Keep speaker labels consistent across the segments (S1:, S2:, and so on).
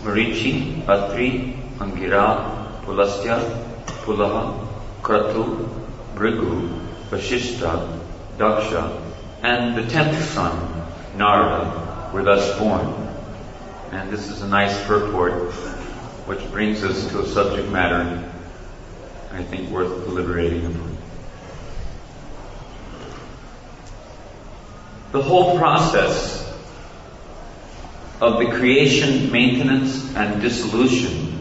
S1: Marichi, Atri, Angira, Pulasya, Pulaha, Kratu, Brigu, Vashishta, Daksha, and the 10th son, Narada, were thus born. And this is a nice purport which brings us to a subject matter I think worth deliberating upon. The whole process of the creation, maintenance, and dissolution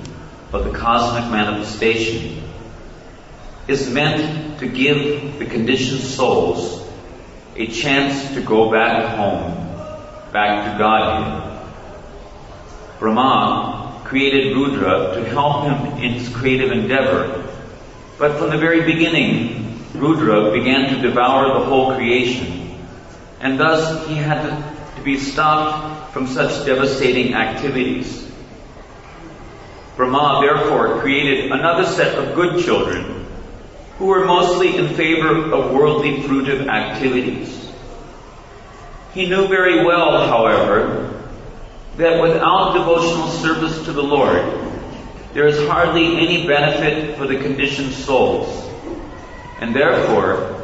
S1: of the cosmic manifestation is meant to give the conditioned souls a chance to go back home, back to Godhead. Brahma created Rudra to help him in his creative endeavor, but from the very beginning, Rudra began to devour the whole creation, and thus he had to be stopped from such devastating activities. Brahma therefore created another set of good children who were mostly in favor of worldly fruitive activities. He knew very well, however, that without devotional service to the Lord, there is hardly any benefit for the conditioned souls, and therefore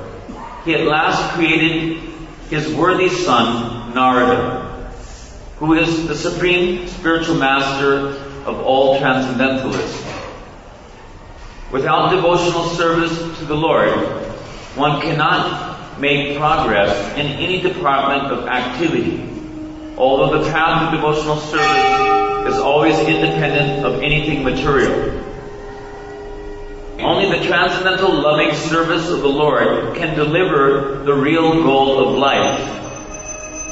S1: he at last created his worthy son, Narada, who is the supreme spiritual master of all transcendentalists. Without devotional service to the Lord, one cannot make progress in any department of activity, although the path of devotional service is always independent of anything material. Only the transcendental loving service of the Lord can deliver the real goal of life.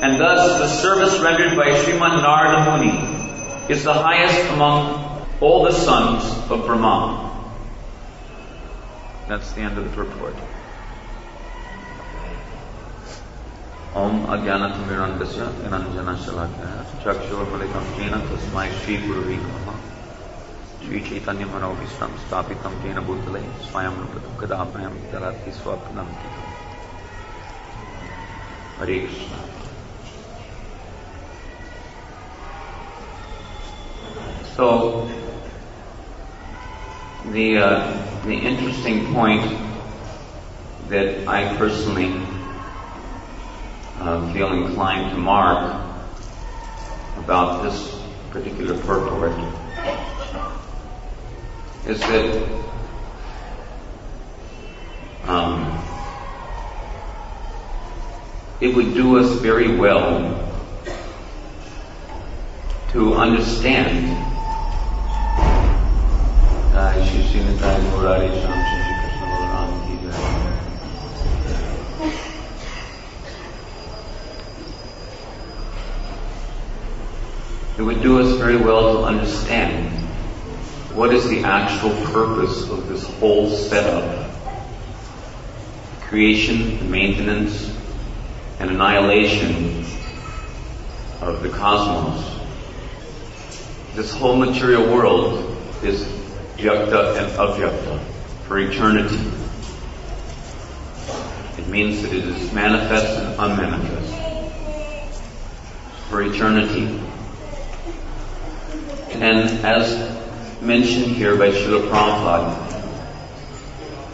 S1: And thus the service rendered by Srimad Narada Muni is the highest among all the sons of Brahma. That's the end of the purport. Om Ajnanatirmirandasya Niranjana Shalakaya Chakshurmalitam Jena Tasmai Shri Gurave Namaha Shri Chaitanya Manobhishtam Stapitam Jena Bhutale Swayam Rupatam Kadapayam Dalati Swapnamti. Hare Krishna. So the interesting point that I personally feel inclined to mark about this particular purport is that it would do us very well to understand it would do us very well to understand what is the actual purpose of this whole setup: creation, maintenance, and annihilation of the cosmos. This whole material world is vyakta and avyakta for eternity. It means that it is manifest and unmanifest for eternity. And as mentioned here by Srila Prabhupada,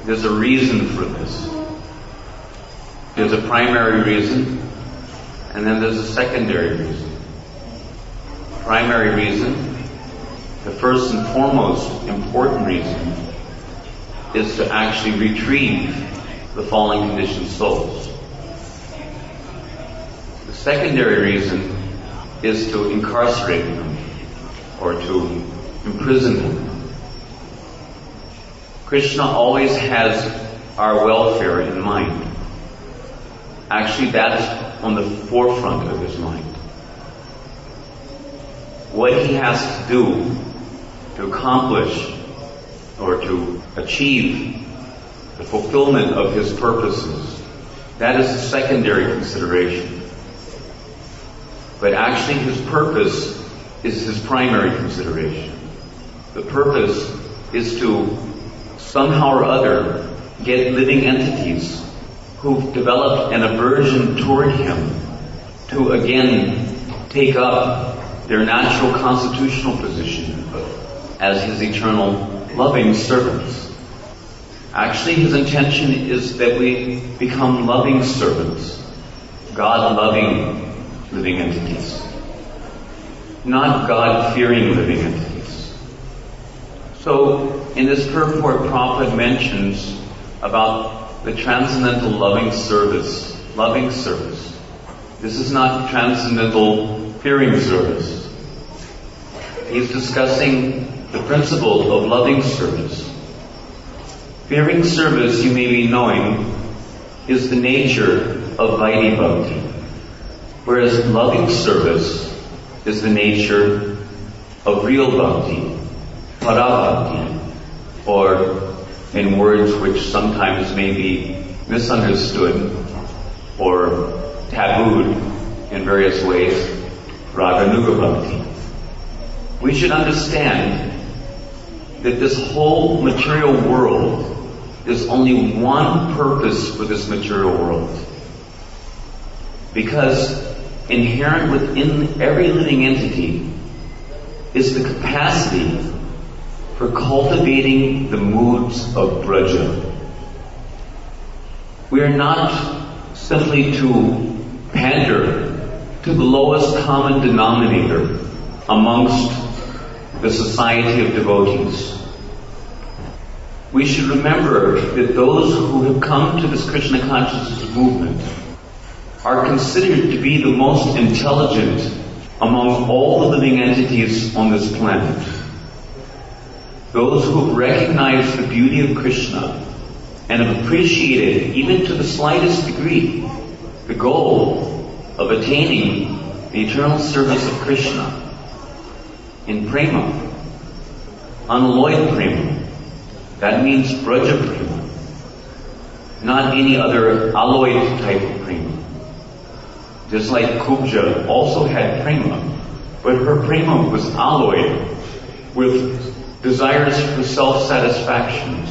S1: there's a reason for this. There's a primary reason, and then there's a secondary reason. Primary reason, the first and foremost important reason, is to actually retrieve the fallen conditioned souls. The secondary reason is to incarcerate them, or to imprison them. Krishna always has our welfare in mind. Actually, that is on the forefront of his mind. What he has to do to accomplish or to achieve the fulfillment of his purposes, that is a secondary consideration. But actually his purpose is his primary consideration. The purpose is to somehow or other get living entities who've developed an aversion toward him to again take up their natural constitutional position as his eternal loving servants. Actually, his intention is that we become loving servants, God-loving living entities, not God-fearing living entities. So, in this purport, Prabhupada mentions about the transcendental loving service. This is not transcendental fearing service. He's discussing the principle of loving service. Fearing service, you may be knowing, is the nature of Vaidhi Bhakti, whereas loving service is the nature of real Bhakti, Para Bhakti, or in words which sometimes may be misunderstood or tabooed in various ways, Raganuga Bhakti. We should understand that this whole material world is only one purpose for this material world. Because inherent within every living entity is the capacity for cultivating the moods of Braja. We are not simply to pander to the lowest common denominator amongst the society of devotees. We should remember that those who have come to this Krishna consciousness movement are considered to be the most intelligent among all the living entities on this planet. Those who recognize the beauty of Krishna and have appreciated, even to the slightest degree, the goal of attaining the eternal service of Krishna in prema, unalloyed prema. That means Braja prema, not any other alloyed type of prema. Just like Kubja also had prema, but her prema was alloyed with desires for self-satisfactions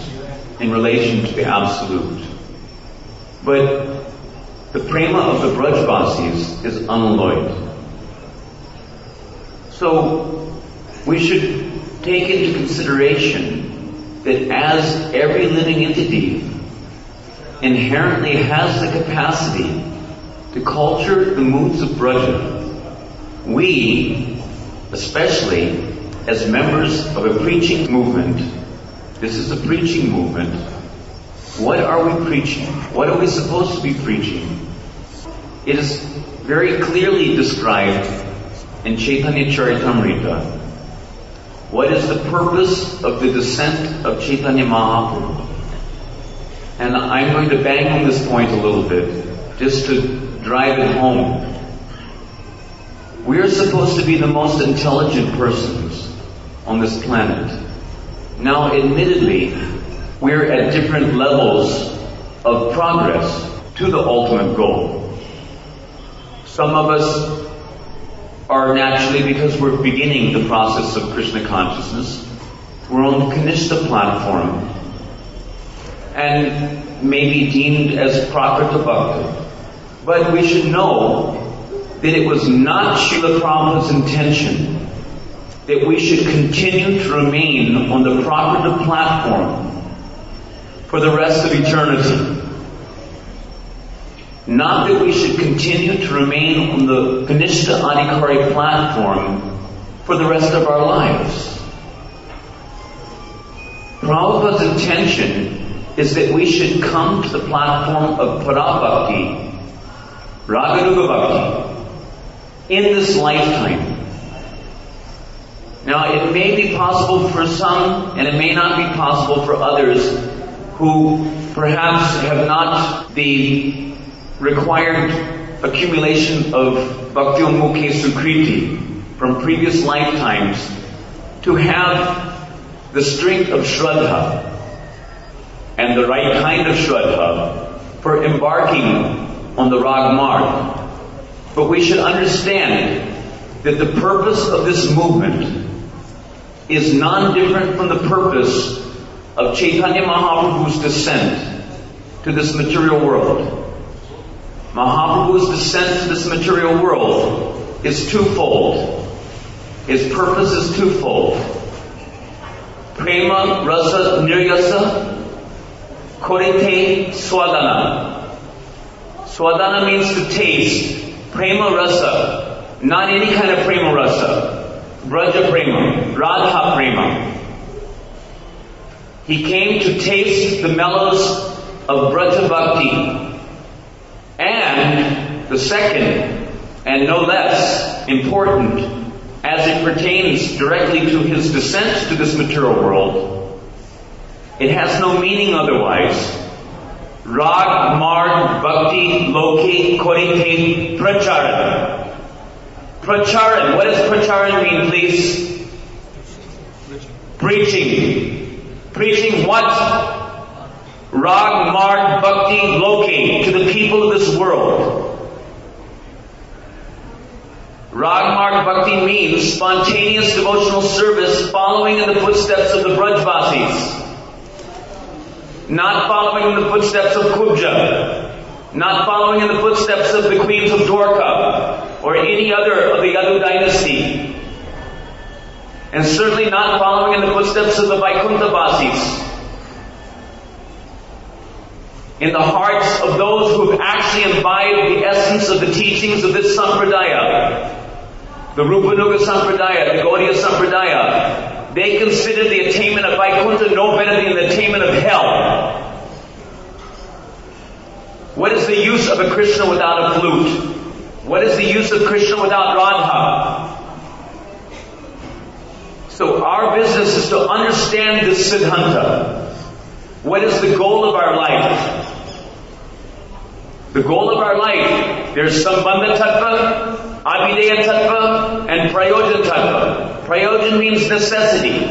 S1: in relation to the Absolute. But the prema of the Brajvasis is unalloyed. So we should take into consideration that as every living entity inherently has the capacity to culture the moods of Braja, we, especially as members of a preaching movement, this is a preaching movement, what are we preaching? What are we supposed to be preaching? It is very clearly described in Chaitanya Charitamrita. What is the purpose of the descent of Chaitanya Mahaprabhu? And I'm going to bang on this point a little bit, just to drive it home. We are supposed to be the most intelligent persons on this planet. Now, admittedly, we're at different levels of progress to the ultimate goal. Some of us are naturally, because we're beginning the process of Krishna consciousness, we're on the Kanishta platform and may be deemed as Prakrita Bhakta. But we should know that it was not Srila Prabhupada's intention that we should continue to remain on the Prakrita platform for the rest of eternity. Not that we should continue to remain on the Kanishta Adhikari platform for the rest of our lives. Prabhupada's intention is that we should come to the platform of Parabhakti, Raganuga Bhakti, in this lifetime. Now, it may be possible for some, and it may not be possible for others who perhaps have not the required accumulation of Bhakti Mukhe Sukriti from previous lifetimes to have the strength of Shraddha and the right kind of Shraddha for embarking on the Rag Marg. But we should understand that the purpose of this movement is non-different from the purpose of Chaitanya Mahaprabhu's descent to this material world. Mahaprabhu's descent to this material world is twofold. His purpose is twofold. Prema rasa niryasa, korite swadana. Swadana means to taste. Prema rasa, not any kind of prema rasa. Braja prema, Radha prema. He came to taste the mellows of Braja Bhakti. And the second, and no less important, as it pertains directly to his descent to this material world, it has no meaning otherwise. Rag, Marg, Bhakti, Loki, Korite, Pracharan. Pracharan. What does Pracharan mean, please? Preaching. Preaching what? Rag, Marg, Bhakti, Loki, to the people of this world. Rag, Marg, Bhakti means spontaneous devotional service following in the footsteps of the Brajvasis. Not following in the footsteps of Kubja. Not following in the footsteps of the queens of Dwarka or any other of the Yadu dynasty. And certainly not following in the footsteps of the Vaikuntha-vasis. In the hearts of those who have actually imbibed the essence of the teachings of this Sampradaya, the Raganuga Sampradaya, the Gaudiya Sampradaya, they consider the attainment of Vaikuntha no better than the attainment of hell. What is the use of a Krishna without a flute? What is the use of Krishna without Radha? So our business is to understand this Siddhanta. What is the goal of our life? The goal of our life, there's Sambandha Tattva, Abhideya Tattva, and Prayojan Tattva. Prayojan means necessity.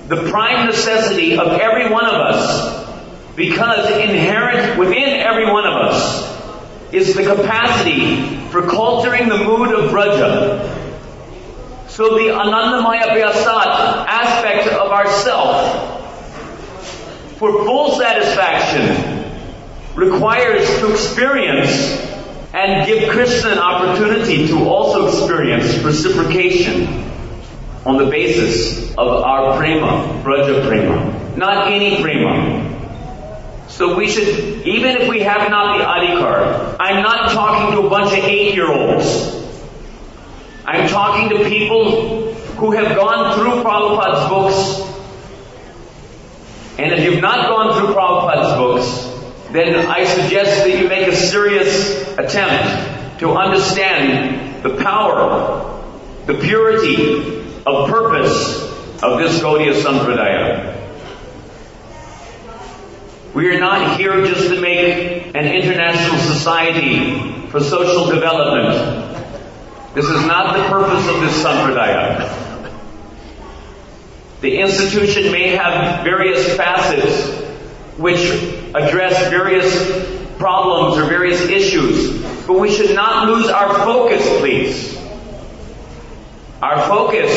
S1: The prime necessity of every one of us, because inherent within every one of us, is the capacity for cultivating the mood of Braja. So the Anandamaya Vyasat aspect of ourself, for full satisfaction, requires to experience and give Krishna an opportunity to also experience reciprocation on the basis of our prema, Braja prema, not any prema. So we should, even if we have not the adhikar, I'm not talking to a bunch of 8-year-olds. I'm talking to people who have gone through Prabhupada's books. And if you've not gone through Prabhupada's books, then I suggest that you make a serious attempt to understand the power, the purity of purpose of this Gaudiya Sampradaya. We are not here just to make an international society for social development. This is not the purpose of this Sampradaya. The institution may have various facets which address various problems or various issues, but we should not lose our focus, please. Our focus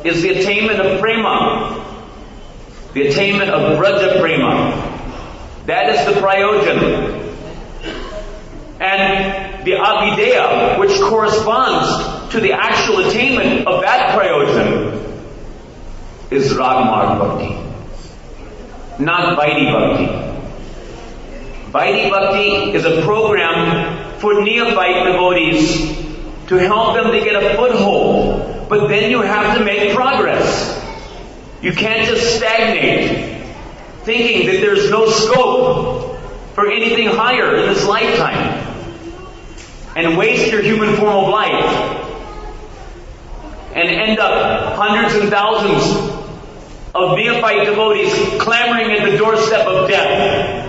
S1: is the attainment of prema, the attainment of Braja prema. That is the prayojan. And the abhideya, which corresponds to the actual attainment of that prayojan, is Rag-Marg Bhakti, not Vaidhi Bhakti. Vaidhi Bhakti is a program for neophyte devotees to help them to get a foothold. But then you have to make progress. You can't just stagnate, thinking that there's no scope for anything higher in this lifetime, and waste your human form of life, and end up hundreds and thousands of neophyte devotees clamoring at the doorstep of death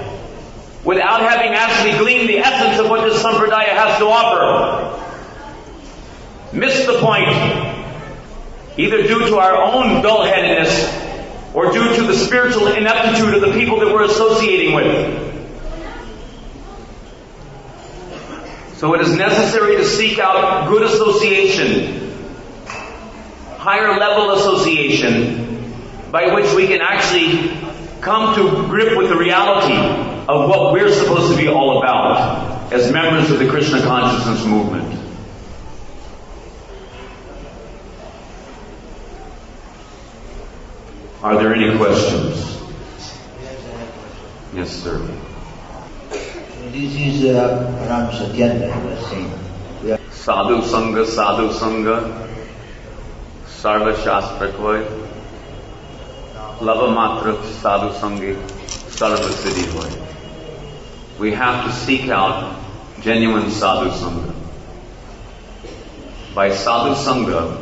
S1: without having actually gleaned the essence of what this Sampradaya has to offer. Miss the point, either due to our own dull-headedness or due to the spiritual ineptitude of the people that we're associating with. So it is necessary to seek out good association, higher level association, by which we can actually come to grip with the reality of what we're supposed to be all about as members of the Krishna consciousness movement. Are there any questions? Yes, sir.
S2: This is around Satyanda, you were saying.
S1: Sadhu Sangha, Sarva Shastra Koi, Lava Matra Sadhu Sangi, Sarva Siddhi Hoy. We have to seek out genuine Sadhu Sangha. By Sadhu Sangha,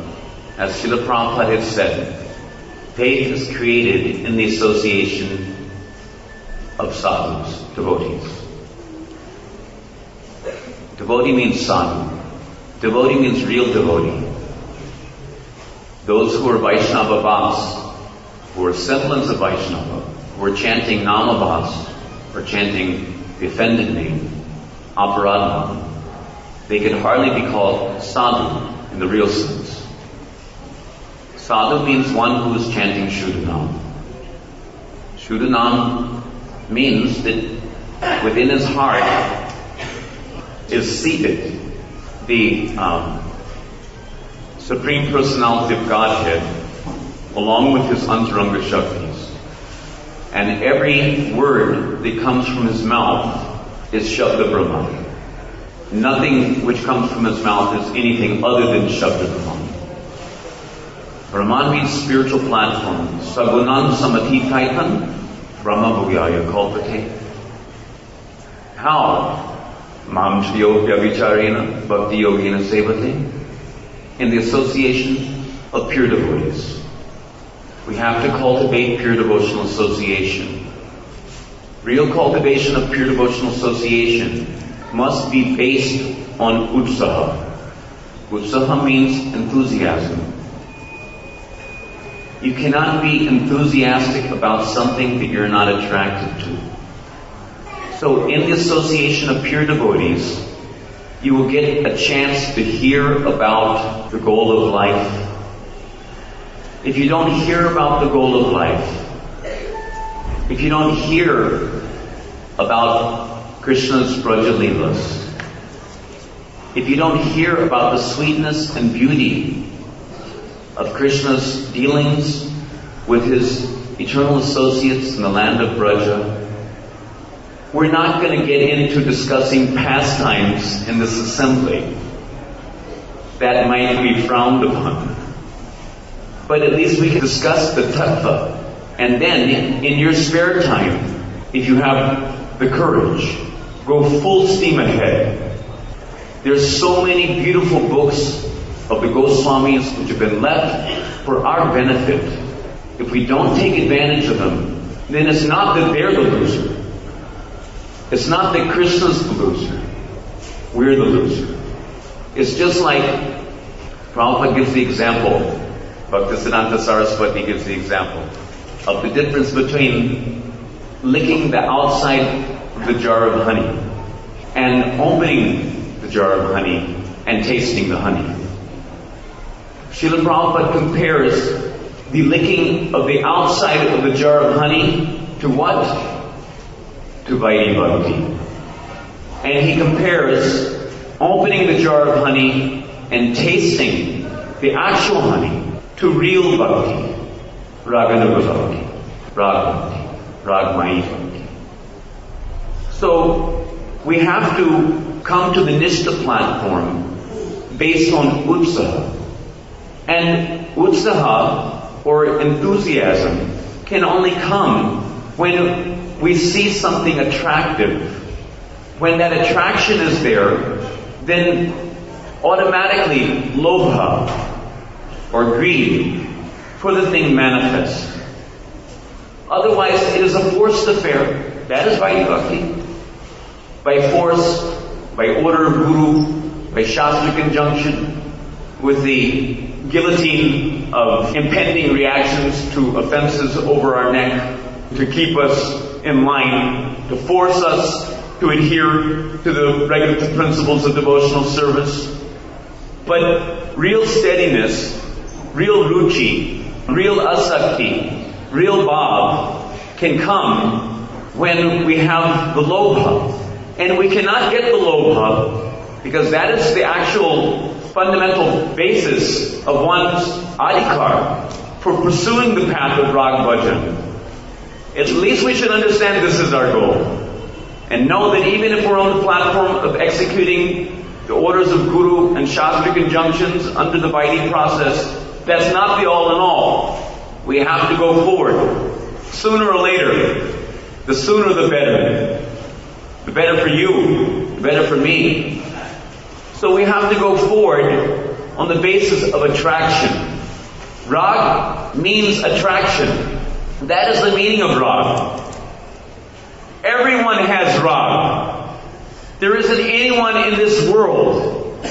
S1: as Srila Prabhupada has said, faith is created in the association of sadhus, devotees. Devotee means sadhu. Devotee means real devotee. Those who are Vaishnava Bhas, who are semblance of Vaishnava, who are chanting Nama Bhas, or chanting the offended name, Aparadha, they can hardly be called sadhu in the real sense. Sadhu means one who is chanting Shuddhanam. Shuddhanam means that within his heart is seated the Supreme Personality of Godhead along with his Antaranga Shaktis. And every word that comes from his mouth is Shabda Brahman. Nothing which comes from his mouth is anything other than Shabda Brahman. Brahman means spiritual platform. Sagunan Samatitaitan Brahma Bhuyaya Kalpate. How? Mam Yogya Vicharena Bhakti Yogina Sevate. In the association of pure devotees. We have to cultivate pure devotional association. Real cultivation of pure devotional association must be based on utsaha. Utsaha means enthusiasm. You cannot be enthusiastic about something that you're not attracted to. So in the association of pure devotees, you will get a chance to hear about the goal of life. If you don't hear about the goal of life, if you don't hear about Krishna's Braja Leelas, if you don't hear about the sweetness and beauty of Krishna's dealings with his eternal associates in the land of Braja, we're not going to get into discussing pastimes in this assembly. That might be frowned upon. But at least we can discuss the tattva. And then, in your spare time, if you have the courage, go full steam ahead. There's so many beautiful books of the Goswamis which have been left for our benefit. If we don't take advantage of them, then it's not that they're the loser. It's not that Krishna's the loser. We're the loser. It's just like Prabhupada gives the example, Bhaktisiddhanta Saraswati gives the example of the difference between licking the outside of the jar of honey and opening the jar of honey and tasting the honey. Srila Prabhupada compares the licking of the outside of the jar of honey to what? To Vaidhi Bhakti. And he compares opening the jar of honey and tasting the actual honey to real Bhakti, Raganuga Bhakti, Rag Bhakti, Ragmayi Bhakti. So we have to come to the Nishta platform based on utsaha. And utsaha, or enthusiasm, can only come when we see something attractive. When that attraction is there, then automatically lobha, or greed, for the thing manifests. Otherwise, it is a forced affair. That is Vaidhi Bhakti. By force, by order of Guru, by Shastric injunction, with the guillotine of impending reactions to offenses over our neck, to keep us in line, to force us to adhere to the regular principles of devotional service. But real steadiness, real ruchi, real asakti, real bhav can come when we have the lobha. And we cannot get the lobha because that is the actual fundamental basis of one's adhikar. for pursuing the path of Rag Bhajan, at least we should understand this is our goal. And know that even if we're on the platform of executing the orders of Guru and Shastric injunctions under the Vaidhi process, that's not the all in all. We have to go forward. Sooner or later, the sooner the better. The better for you, the better for me. So we have to go forward on the basis of attraction. Rag means attraction. That is the meaning of Rag. Everyone has Rag. There isn't anyone in this world,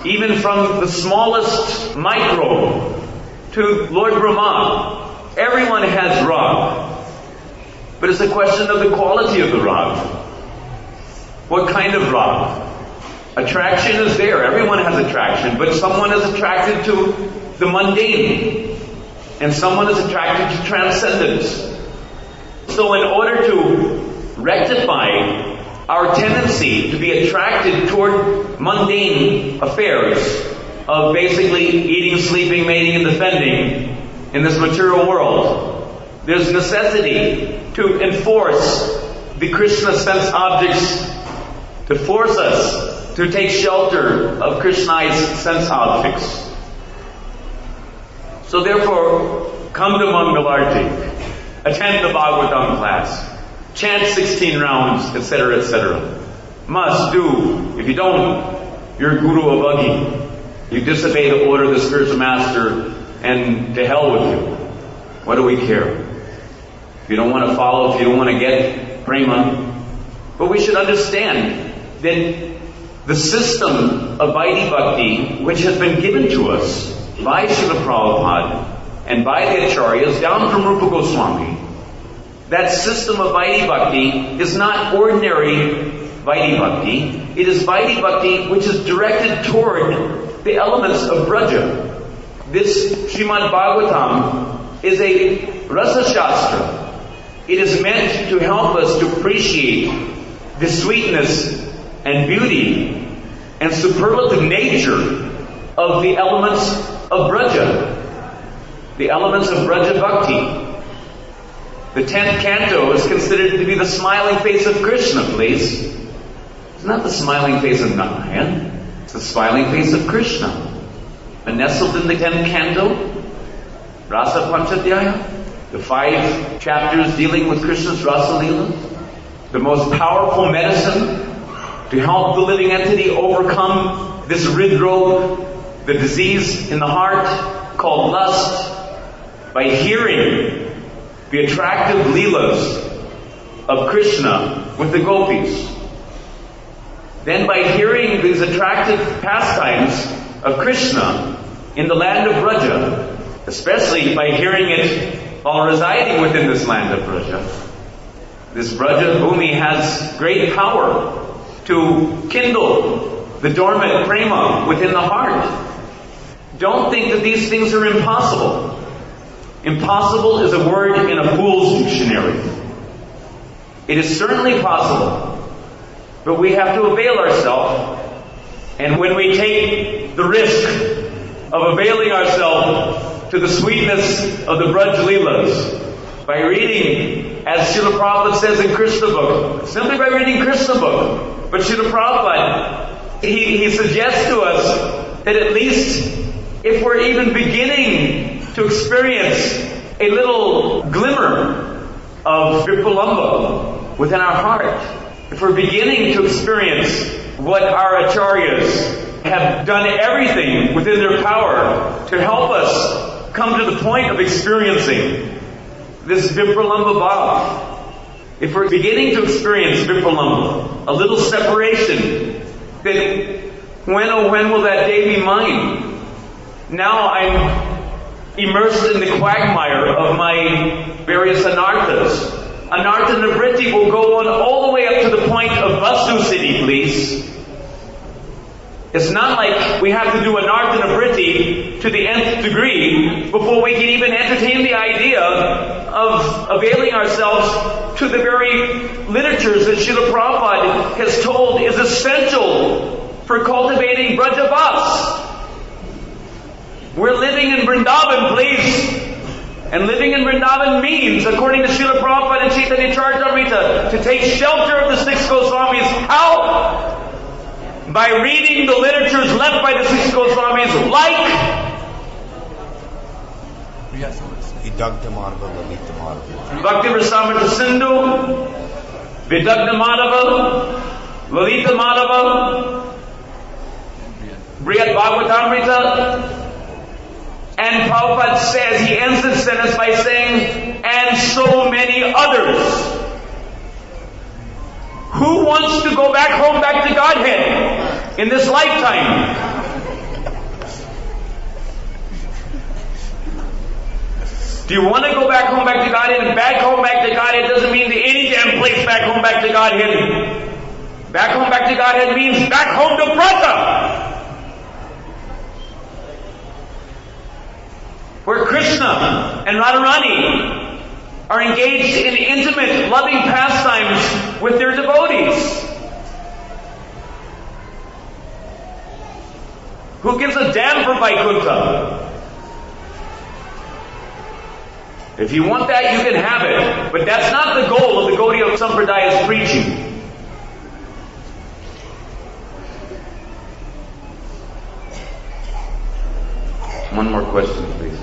S1: even from the smallest microbe to Lord Brahma, everyone has Rag. But it's a question of the quality of the Rag. What kind of Rag? Attraction is there. Everyone has attraction, but someone is attracted to the mundane, and someone is attracted to transcendence. So in order to rectify our tendency to be attracted toward mundane affairs of basically eating, sleeping, mating, and defending in this material world, there's necessity to enforce the Krishna sense objects, to force us to take shelter of Krishna's sense objects. So therefore, come to Mangalarti, attend the Bhagavatam class, chant 16 rounds, etc., etc. Must do. If you don't, you're Guru Avagi. You disobey the order of the spiritual master, and to hell with you. What do we care? If you don't want to follow, if you don't want to get prema. But we should understand that the system of Vaidhi Bhakti, which has been given to us by Srila Prabhupada and by the Acharyas down from Rupa Goswami, that system of Vaidhi Bhakti is not ordinary Vaidhi Bhakti. It is Vaidhi Bhakti which is directed toward the elements of Braja. This Srimad Bhagavatam is a Rasa Shastra. It is meant to help us to appreciate the sweetness and beauty and superlative nature of the elements of Braja, the elements of Braja Bhakti. The 10th canto is considered to be the smiling face of Krishna, please. It's not the smiling face of Narayan, it's the smiling face of Krishna. And nestled in the 10th canto, Rasa Panchadhyaya, the 5 chapters dealing with Krishna's Rasa Leela, the most powerful medicine to help the living entity overcome this hridrog, the disease in the heart called lust, by hearing the attractive leelas of Krishna with the gopis. Then by hearing these attractive pastimes of Krishna in the land of Braja, especially by hearing it while residing within this land of Braja, this Braja Bhumi has great power to kindle the dormant prema within the heart. Don't think that these things are impossible. Impossible is a word in a fool's dictionary. It is certainly possible, but we have to avail ourselves. And when we take the risk of availing ourselves to the sweetness of the Braj Leelas, by reading, as Srila Prabhupada says in Krishna book, simply by reading Krishna book, but Srila Prabhupada, he suggests to us that at least if we're even beginning to experience a little glimmer of Vipulamba within our heart, if we're beginning to experience what our acharyas have done everything within their power to help us come to the point of experiencing this Vipralamba Bhava, if we're beginning to experience Vipralamba, a little separation, then when oh when will that day be mine? Now I'm immersed in the quagmire of my various anarthas. Anartha Nivritti will go on all the way up to the point of Vastu City, please. It's not like we have to do Anartha Nivritti to the nth degree before we can even entertain the idea of availing ourselves to the very literatures that Srila Prabhupada has told is essential for cultivating Brajavas. We're living in Vrindavan, please. And living in Vrindavan means, according to Srila Prabhupada and Chaitanya Charitamrita, to take shelter of the six Goswamis. How? By reading the literatures left by the six Goswamis, like
S2: Vidagdha Madhava, Lalita Madhava.
S1: Bhakti Rasamrita Sindhu, Vidagdha Madhava, Lalita Madhava, Brihad Bhagavatamrita. And Prabhupada says, he ends this sentence by saying, and so many others. Who wants to go back home, back to Godhead in this lifetime? Do you want to go back home, back to Godhead? And back home, back to Godhead doesn't mean to any damn place back home, back to Godhead. Back home, back to Godhead means back home to Brata, where Krishna and Radharani are engaged in intimate, loving pastimes with their devotees. Who gives a damn for Vaikuntha? If you want that, you can have it. But that's not the goal of the Gaudiya Sampradaya's preaching. One more question, please.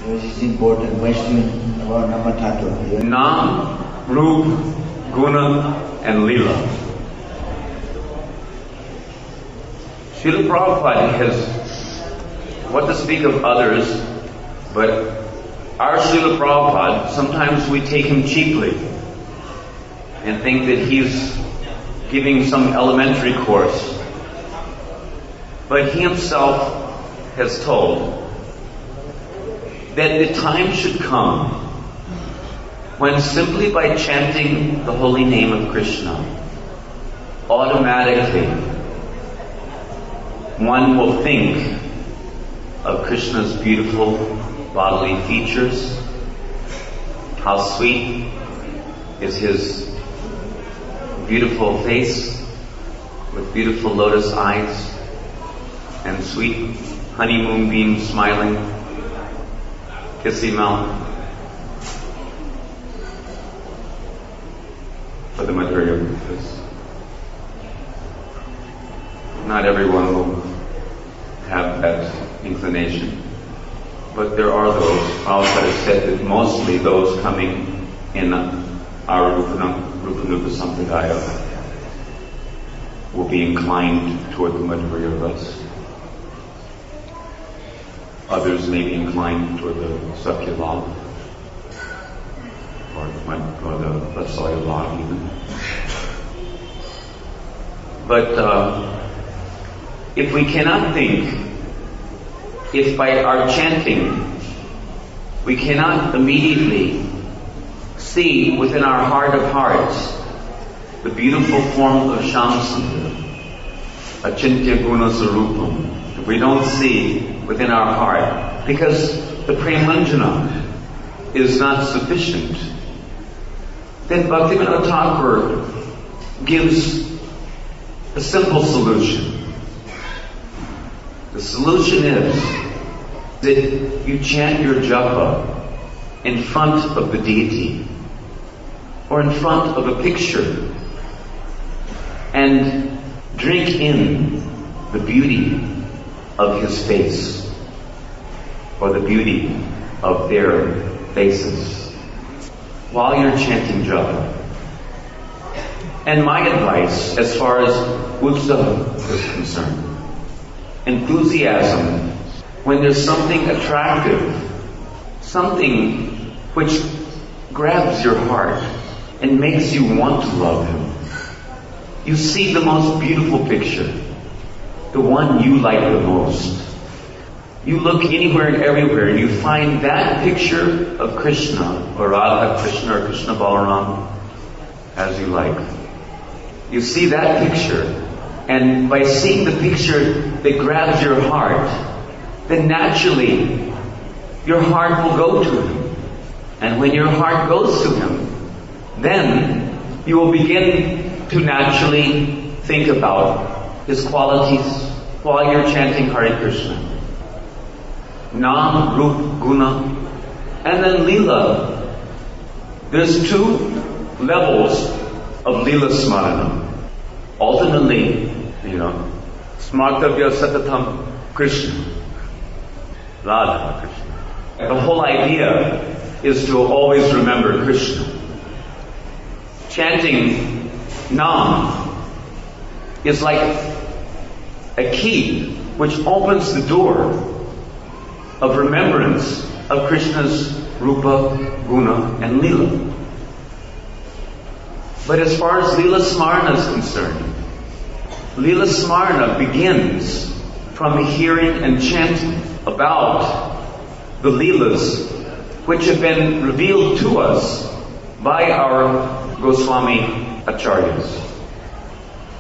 S2: This is important question about Namatattva.
S1: Nam, Rup, Guna, and Lila. Srila Prabhupada has, what to speak of others, but our Srila Prabhupada, sometimes we take him cheaply and think that he's giving some elementary course. But he himself has told that the time should come when simply by chanting the holy name of Krishna, automatically one will think of Krishna's beautiful bodily features. How sweet is his beautiful face with beautiful lotus eyes and sweet honey moonbeam smiling, kissy mouth. For the material purpose. Not everyone will have that inclination. But there are those, Prabhupada has said that mostly those coming in our Raganuga Sampradaya will be inclined toward the material rasa. Others may be inclined toward the Sakya Lava, or the Rasaya Lava even. But if we cannot think, if by our chanting we cannot immediately see within our heart of hearts the beautiful form of Shamsundara, Achintya Guna Sarupam, if we don't see within our heart, because the premanjana is not sufficient, then Bhaktivinoda Thakur gives a simple solution. The solution is that you chant your japa in front of the deity or in front of a picture and drink in the beauty of his face or the beauty of their faces while you're chanting japa. And my advice as far as utsaha is concerned, enthusiasm, when there's something attractive, something which grabs your heart and makes you want to love him. You see the most beautiful picture, the one you like the most. You look anywhere and everywhere and you find that picture of Krishna, or Radha Krishna, or Krishna Balaram, as you like. You see that picture, and by seeing the picture that grabs your heart, then naturally your heart will go to him. And when your heart goes to him, then you will begin to naturally think about his qualities, while you're chanting Hare Krishna. Nam, Rup, Guna, and then Lila. There's two levels of Lila Smarana. Alternately, Smartavya Satatam Krishna. Radha Krishna. The whole idea is to always remember Krishna. Chanting Nam is like a key which opens the door of remembrance of Krishna's Rupa, Guna, and Lila. But as far as Lila Smarana is concerned, Lila Smarana begins from hearing and chanting about the Leelas which have been revealed to us by our Goswami Acharyas.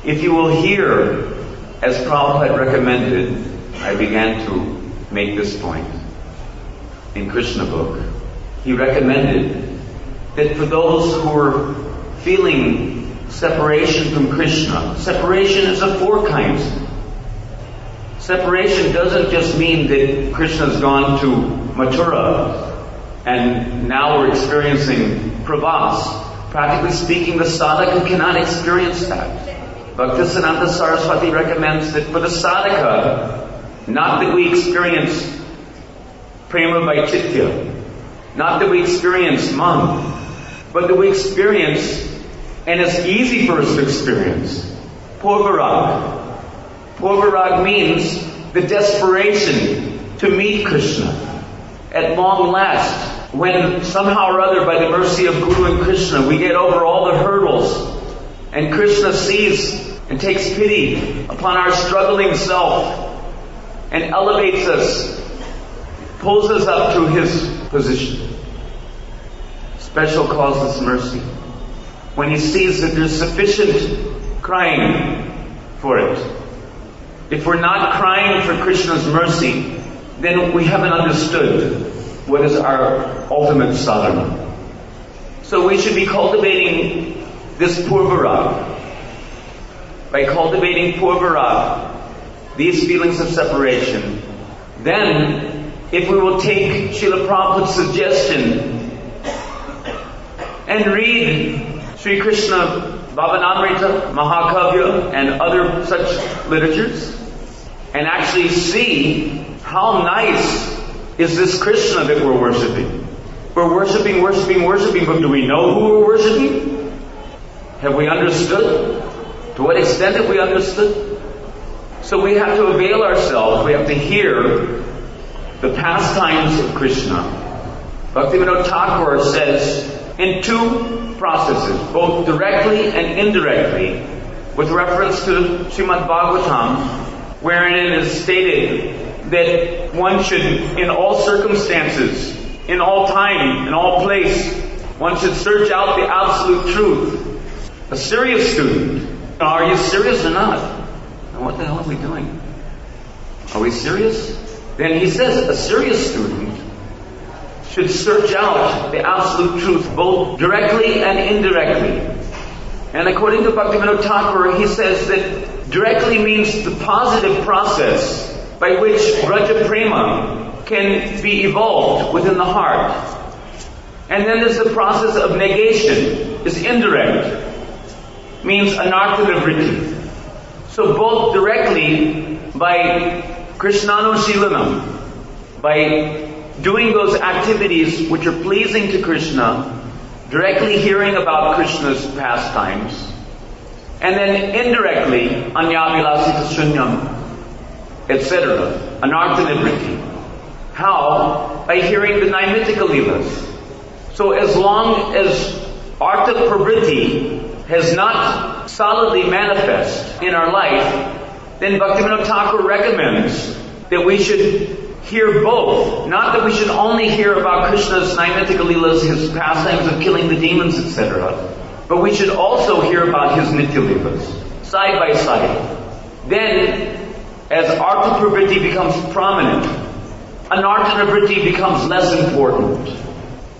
S1: If you will hear, as Prabhu had recommended, I began to make this point in Krishna book. He recommended that for those who are feeling separation from Krishna, separation is of four kinds. Separation doesn't just mean that Krishna's gone to Mathura and now we're experiencing pravas. Practically speaking, the sadhaka cannot experience that. Bhaktisiddhanta Saraswati recommends that for the sadhaka, not that we experience prema by chitya, not that we experience man, but that we experience, and it's easy for us to experience, purvarag. Purvarag means the desperation to meet Krishna at long last, when somehow or other, by the mercy of Guru and Krishna, we get over all the hurdles, and Krishna sees and takes pity upon our struggling self, and elevates us, pulls us up to His position. Special causeless mercy. When He sees that there's sufficient crying for it. If we're not crying for Krishna's mercy, then we haven't understood what is our ultimate sadhana. So we should be cultivating this purvarag. By cultivating purvarag, these feelings of separation, then if we will take Srila Prabhupada's suggestion and read Sri Krishna Bhavanamrita, Mahakavya, and other such literatures, and actually see how nice is this Krishna that we're worshipping. We're worshipping, but do we know who we're worshipping? Have we understood? To what extent have we understood? So we have to avail ourselves, we have to hear the pastimes of Krishna. Bhaktivinoda Thakur says, in two processes, both directly and indirectly, with reference to Srimad Bhagavatam, wherein it is stated that one should, in all circumstances, in all time, in all place, one should search out the absolute truth. A serious student, are you serious or not? And what the hell are we doing? Are we serious? Then he says a serious student should search out the absolute truth, both directly and indirectly. And according to Bhaktivinoda Thakur, he says that directly means the positive process by which Raja Prema can be evolved within the heart. And then there's the process of negation, is indirect, means anartha-nivritti. So both directly by Krishnanushilanam, by doing those activities which are pleasing to Krishna, directly hearing about Krishna's pastimes, and then indirectly, anyavilasita shunyam, etc., anartha-nivritti. How? By hearing the Naimitika Leelas. So as long as artha pravritti has not solidly manifest in our life, then Bhaktivinoda Thakur recommends that we should hear both. Not that we should only hear about Krishna's Naimitika Leelas, his pastimes of killing the demons, etc., but we should also hear about his Nitya Leelas, side by side. Then, as artha pravritti becomes prominent, anartha nivritti becomes less important.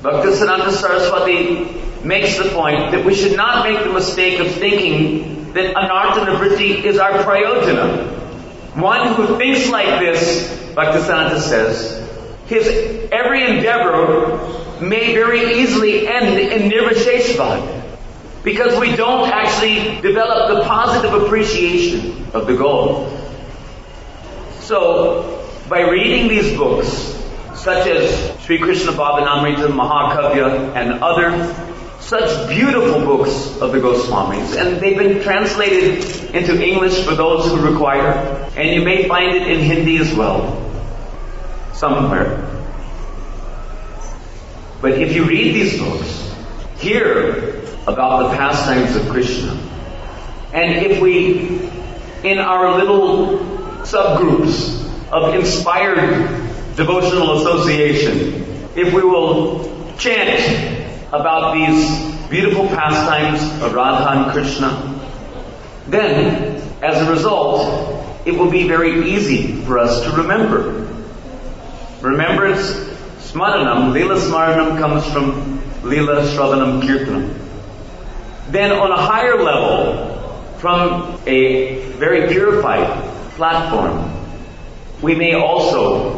S1: Bhaktisiddhanta Saraswati makes the point that we should not make the mistake of thinking that anartha nivritti is our prayojana. One who thinks like this, Bhaktisiddhanta says, his every endeavor may very easily end in nirvisheshvad, because we don't actually develop the positive appreciation of the goal. So, by reading these books, such as Sri Krishna Bhavanamrita, Mahakavya, and other such beautiful books of the Goswamis, and they've been translated into English for those who require, and you may find it in Hindi as well, somewhere. But if you read these books, hear about the pastimes of Krishna, and if we, in our little subgroups of inspired devotional association, if we will chant about these beautiful pastimes of Radha and Krishna, then, as a result, it will be very easy for us to remember. Remembrance, smaranam, lila smaranam comes from lila shravanam kirtanam. Then on a higher level, from a very purified platform, we may also,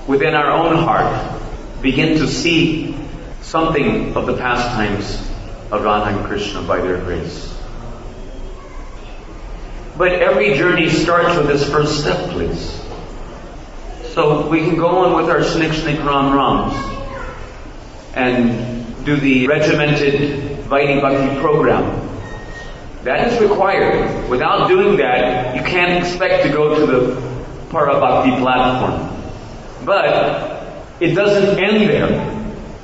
S1: within our own heart, begin to see something of the pastimes of Radha and Krishna by their grace. But every journey starts with this first step, please. So we can go on with our shnik shnik ram rams and do the regimented Vaidhi Bhakti program. That is required. Without doing that, you can't expect to go to the Parabhakti platform. But it doesn't end there.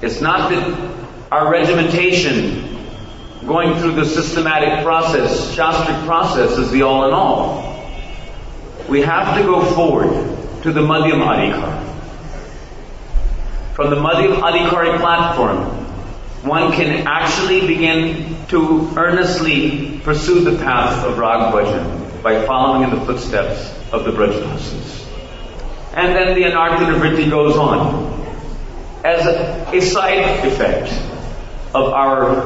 S1: It's not that our regimentation, going through the systematic process, shastric process, is the all in all. We have to go forward to the Madhyam Adhikar. From the Madhyam Adhikari platform, one can actually begin to earnestly pursue the path of Rag Bhajan by following in the footsteps of the Brajdasis. And then the Anartha Vritti goes on as a side effect of our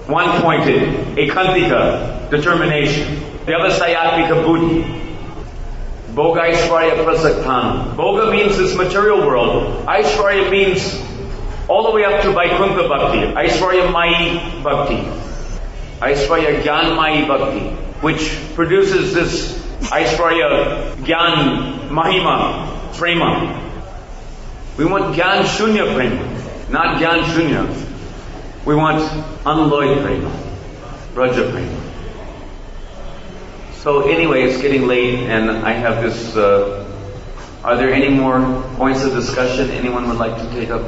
S1: one-pointed, ekantika determination, vyavasayatika buddhi, Boga Aishwarya Prasaktanam. Boga means this material world. Aishwarya means all the way up to Vaikuntha Bhakti. Aishwarya Mayi Bhakti. Aishwarya Gyan Mayi Bhakti. Which produces this Aishwarya Gyan Mahima Prema. We want Gyan Shunya Prema. Not Gyan Shunya. We want unalloyed Prema. Braja Prema. So anyway, it's getting late and I have this, are there any more points of discussion anyone would like to take up?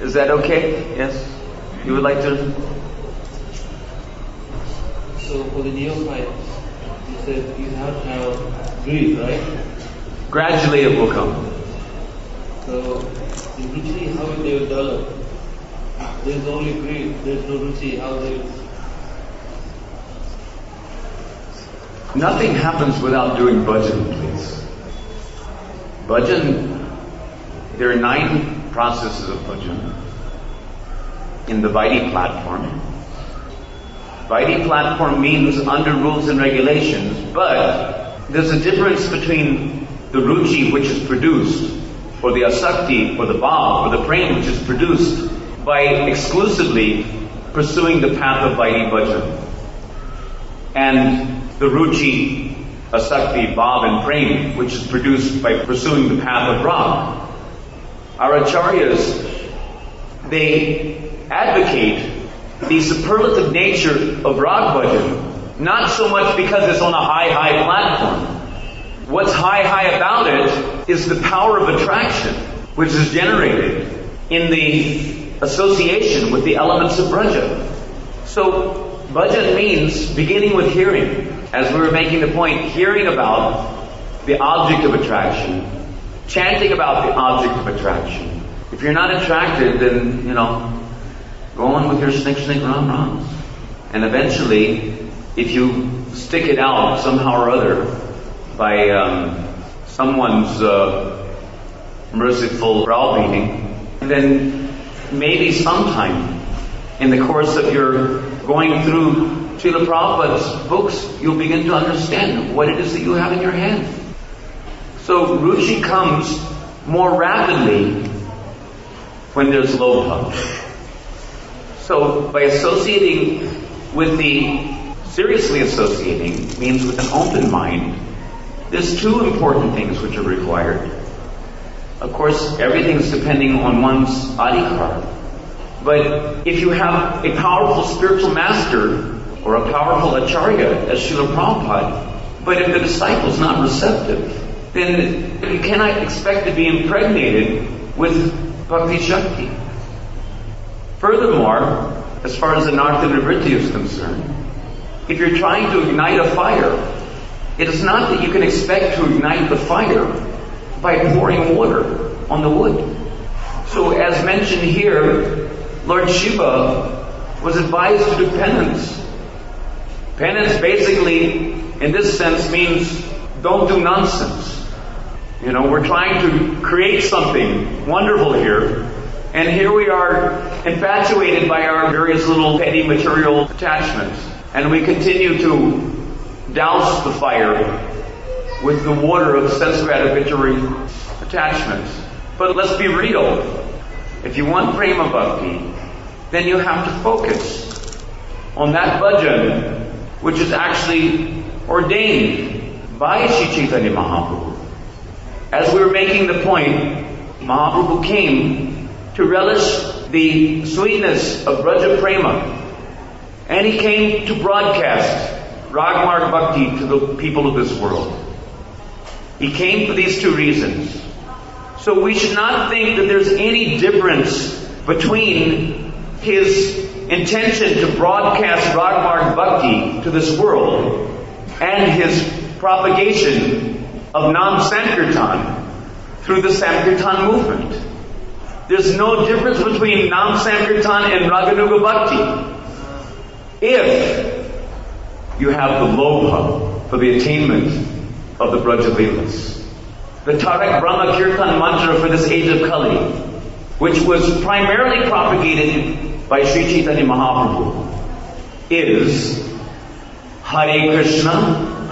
S1: Is that okay? Yes? You would like to?
S3: So for the neophyte, you said you have to have greed, right?
S1: Gradually it will come.
S3: So in ruchi, how will they develop? There's only greed, there's no ruchi, how they...
S1: Nothing happens without doing bhajan, please. Bhajan, there are 9 processes of bhajan in the Vaidhi platform. Vaidhi platform means under rules and regulations, but there's a difference between the ruchi which is produced, or the asakti, or the bhav, or the prema which is produced by exclusively pursuing the path of Vaidhi bhajan, and the ruchi, asakti, bhav, and prema which is produced by pursuing the path of rag. Our acharyas, they advocate the superlative nature of rag bhajan, not so much because it's on a high platform. What's high about it is the power of attraction which is generated in the association with the elements of braja. So bhajan means beginning with hearing, as we were making the point, hearing about the object of attraction, chanting about the object of attraction. If you're not attracted, then, go on with your shnik shnik ram rams. And eventually, if you stick it out somehow or other by someone's merciful browbeating, then maybe sometime in the course of your going through Srila Prabhupada's books, you'll begin to understand what it is that you have in your hand. So ruchi comes more rapidly when there's lobha. So by associating with seriously associating means with an open mind, there's two important things which are required. Of course, everything's depending on one's adhikar. But if you have a powerful spiritual master or a powerful acharya, as Srila Prabhupada, but if the disciple's not receptive, then you cannot expect to be impregnated with bhakti shakti. Furthermore, as far as anartha nivritti is concerned, if you're trying to ignite a fire, it is not that you can expect to ignite the fire by pouring water on the wood. So as mentioned here, Lord Shiva was advised to do penance. Penance basically, in this sense, means don't do nonsense. You know, we're trying to create something wonderful here, and here we are infatuated by our various little petty material attachments, and we continue to douse the fire with the water of sense gratifying attachments. But let's be real. If you want prema bhakti, then you have to focus on that bhajan which is actually ordained by Sri Chaitanya Mahaprabhu. As we were making the point, Mahaprabhu came to relish the sweetness of Braja Prema, and he came to broadcast Ragmarg Bhakti to the people of this world. He came for these two reasons. So we should not think that there's any difference between his intention to broadcast Ragmarg Bhakti to this world and his propagation of Nam Sankirtan through the Sankirtan movement. There's no difference between Nam Sankirtan and Raganuga Bhakti if you have the lobha for the attainment of the Braja Leelas. The Tarak Brahma Kirtan mantra for this age of Kali, which was primarily propagated by Sri Chaitanya Mahaprabhu, is Hare Krishna,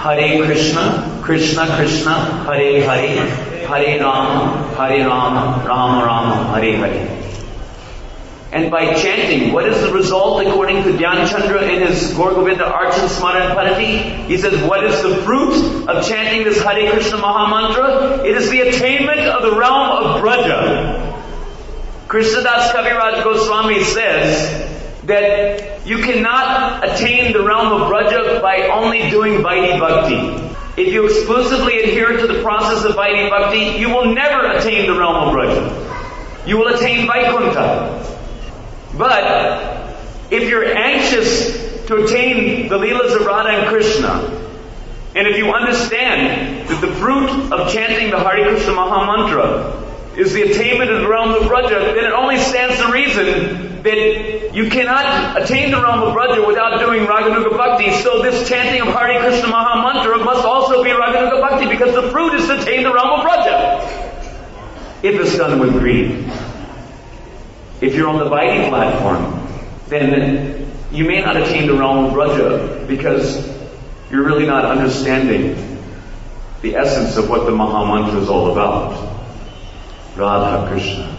S1: Krishna Krishna, Hare Hare, Hare Rama, Rama Rama, Hare Hare. And by chanting, what is the result according to Dhyan Chandra in his Gaur Govinda Archan Smaran Padati? He says, what is the fruit of chanting this Hare Krishna Mahamantra? It is the attainment of the realm of Braja. Krishnadas Kaviraj Goswami says that you cannot attain the realm of Braja by only doing Vaidhi Bhakti. If you exclusively adhere to the process of Vaidhi Bhakti, you will never attain the realm of Braja. You will attain Vaikuntha. But if you're anxious to attain the Leelas of Radha and Krishna, and if you understand that the fruit of chanting the Hare Krishna Mahamantra is the attainment of the realm of Braja, then it only stands to reason that you cannot attain the realm of Braja without doing Raganuga Bhakti. So this chanting of Hare Krishna Mahamantra must also be Raganuga Bhakti, because the fruit is to attain the realm of Braja, if it's done with greed. If you're on the Vaidhi platform, then you may not attain the realm of Braja because you're really not understanding the essence of what the Mahamantra is all about. Radha Krishna.